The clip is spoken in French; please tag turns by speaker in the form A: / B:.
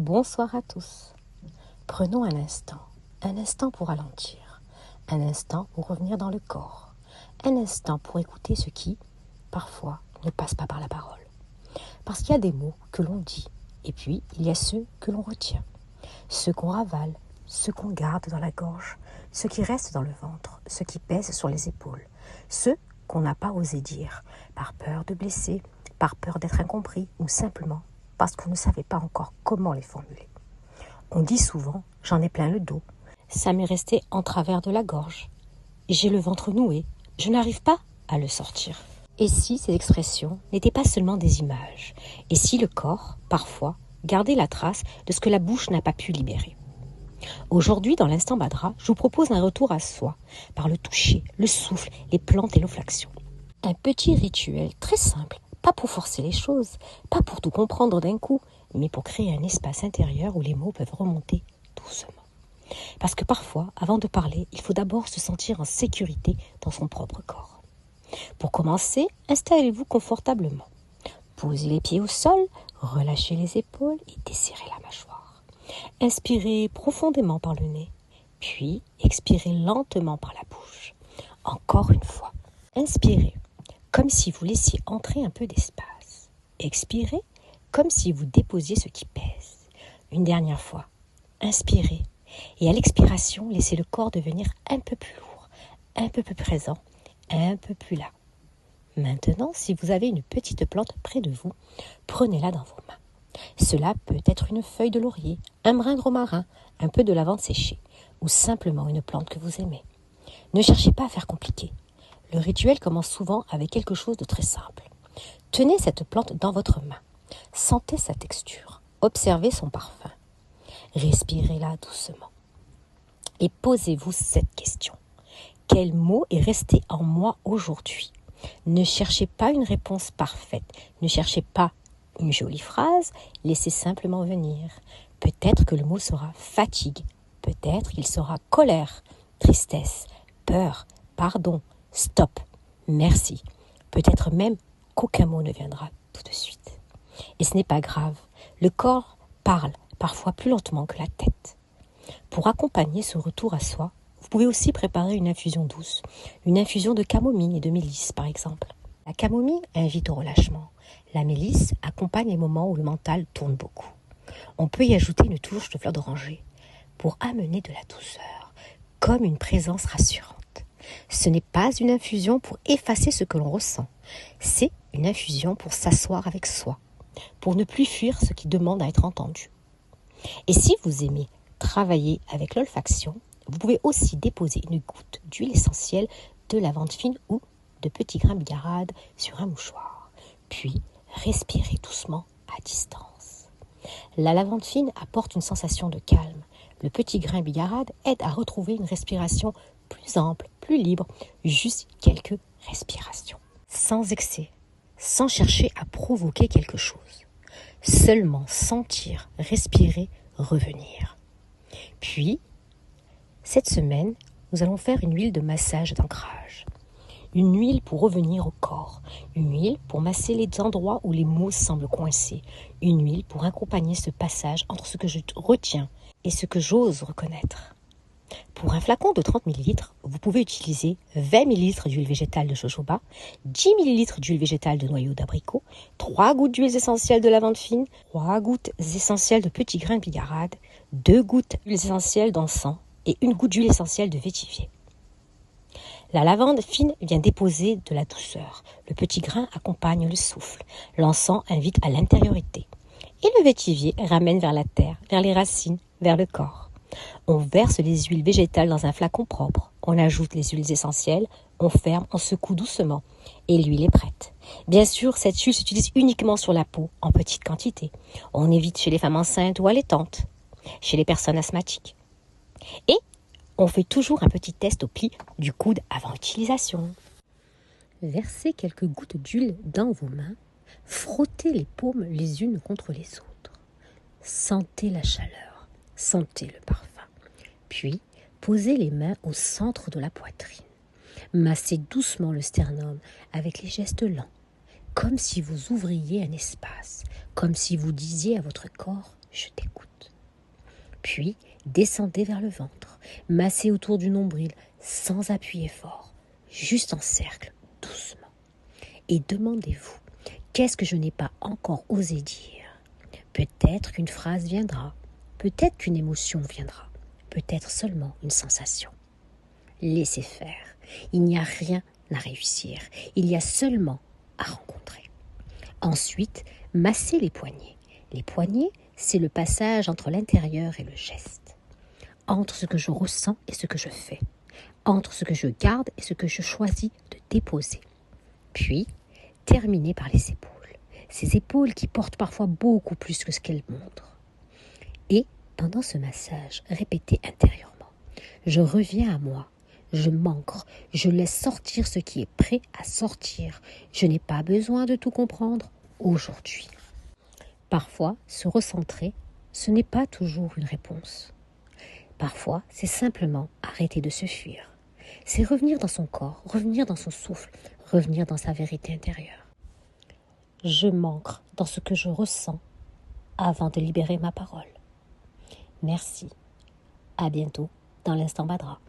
A: Bonsoir à tous. Prenons un instant pour ralentir, un instant pour revenir dans le corps, un instant pour écouter ce qui, parfois, ne passe pas par la parole. Parce qu'il y a des mots que l'on dit, et puis il y a ceux que l'on retient, ceux qu'on ravale, ceux qu'on garde dans la gorge, ceux qui restent dans le ventre, ceux qui pèsent sur les épaules, ceux qu'on n'a pas osé dire, par peur de blesser, par peur d'être incompris, ou simplement parce qu'on ne savait pas encore comment les formuler. On dit souvent « j'en ai plein le dos »,« ça m'est resté en travers de la gorge »,« j'ai le ventre noué, je n'arrive pas à le sortir ». Et si ces expressions n'étaient pas seulement des images, et si le corps, parfois, gardait la trace de ce que la bouche n'a pas pu libérer. Aujourd'hui, dans l'Instant Badra, je vous propose un retour à soi, par le toucher, le souffle, les plantes et l'eau-flaction. Un petit rituel très simple, pas pour forcer les choses, pas pour tout comprendre d'un coup, mais pour créer un espace intérieur où les mots peuvent remonter doucement. Parce que parfois, avant de parler, il faut d'abord se sentir en sécurité dans son propre corps. Pour commencer, installez-vous confortablement. Posez les pieds au sol, relâchez les épaules et desserrez la mâchoire. Inspirez profondément par le nez, puis expirez lentement par la bouche. Encore une fois, inspirez comme si vous laissiez entrer un peu d'espace. Expirez comme si vous déposiez ce qui pèse. Une dernière fois, inspirez et à l'expiration, laissez le corps devenir un peu plus lourd, un peu plus présent, un peu plus là. Maintenant, si vous avez une petite plante près de vous, prenez-la dans vos mains. Cela peut être une feuille de laurier, un brin de romarin, un peu de lavande séchée ou simplement une plante que vous aimez. Ne cherchez pas à faire compliqué. Le rituel commence souvent avec quelque chose de très simple. Tenez cette plante dans votre main. Sentez sa texture. Observez son parfum. Respirez-la doucement. Et posez-vous cette question. Quel mot est resté en moi aujourd'hui ? Ne cherchez pas une réponse parfaite. Ne cherchez pas une jolie phrase. Laissez simplement venir. Peut-être que le mot sera fatigue. Peut-être qu'il sera colère, tristesse, peur, pardon, stop, merci. Peut-être même qu'aucun mot ne viendra tout de suite. Et ce n'est pas grave. Le corps parle, parfois plus lentement que la tête. Pour accompagner ce retour à soi, vous pouvez aussi préparer une infusion douce, une infusion de camomille et de mélisse par exemple. La camomille invite au relâchement. La mélisse accompagne les moments où le mental tourne beaucoup. On peut y ajouter une touche de fleur d'oranger pour amener de la douceur, comme une présence rassurante. Ce n'est pas une infusion pour effacer ce que l'on ressent. C'est une infusion pour s'asseoir avec soi, pour ne plus fuir ce qui demande à être entendu. Et si vous aimez travailler avec l'olfaction, vous pouvez aussi déposer une goutte d'huile essentielle de lavande fine ou de petits grains bigarade sur un mouchoir. Puis, respirez doucement à distance. La lavande fine apporte une sensation de calme. Le petit grain bigarade aide à retrouver une respiration plus ample, plus libre, juste quelques respirations. Sans excès, sans chercher à provoquer quelque chose. Seulement sentir, respirer, revenir. Puis, cette semaine, nous allons faire une huile de massage d'ancrage. Une huile pour revenir au corps. Une huile pour masser les endroits où les mots semblent coincés. Une huile pour accompagner ce passage entre ce que je retiens et ce que j'ose reconnaître. Pour un flacon de 30 ml, vous pouvez utiliser 20 ml d'huile végétale de jojoba, 10 ml d'huile végétale de noyau d'abricot, 3 gouttes d'huile essentielle de lavande fine, 3 gouttes essentielles de petits grains de bigarade, 2 gouttes d'huile essentielle d'encens et 1 goutte d'huile essentielle de vétiver. La lavande fine vient déposer de la douceur. Le petit grain accompagne le souffle. L'encens invite à l'intériorité. Et le vétiver ramène vers la terre, vers les racines, vers le corps. On verse les huiles végétales dans un flacon propre. On ajoute les huiles essentielles, on ferme, on secoue doucement. Et l'huile est prête. Bien sûr, cette huile s'utilise uniquement sur la peau, en petite quantité. On évite chez les femmes enceintes ou allaitantes, chez les personnes asthmatiques. Et on fait toujours un petit test au pli du coude avant utilisation. Versez quelques gouttes d'huile dans vos mains. Frottez les paumes les unes contre les autres. Sentez la chaleur. Sentez le parfum. Puis, posez les mains au centre de la poitrine. Massez doucement le sternum avec les gestes lents, comme si vous ouvriez un espace, comme si vous disiez à votre corps « je t'écoute ». Puis, descendez vers le ventre, massez autour du nombril sans appuyer fort, juste en cercle, doucement. Et demandez-vous, qu'est-ce que je n'ai pas encore osé dire? Peut-être qu'une phrase viendra, peut-être qu'une émotion viendra, peut-être seulement une sensation. Laissez faire, il n'y a rien à réussir, il y a seulement à rencontrer. Ensuite, massez les poignets. Les poignets, c'est le passage entre l'intérieur et le geste. Entre ce que je ressens et ce que je fais. Entre ce que je garde et ce que je choisis de déposer. Puis, terminez par les épaules. Ces épaules qui portent parfois beaucoup plus que ce qu'elles montrent. Et, pendant ce massage, répétez intérieurement. Je reviens à moi. Je m'ancre, je laisse sortir ce qui est prêt à sortir. Je n'ai pas besoin de tout comprendre aujourd'hui. Parfois, se recentrer, ce n'est pas toujours une réponse. Parfois, c'est simplement arrêter de se fuir. C'est revenir dans son corps, revenir dans son souffle, revenir dans sa vérité intérieure. Je m'ancre dans ce que je ressens avant de libérer ma parole. Merci. À bientôt dans l'Instant Badra.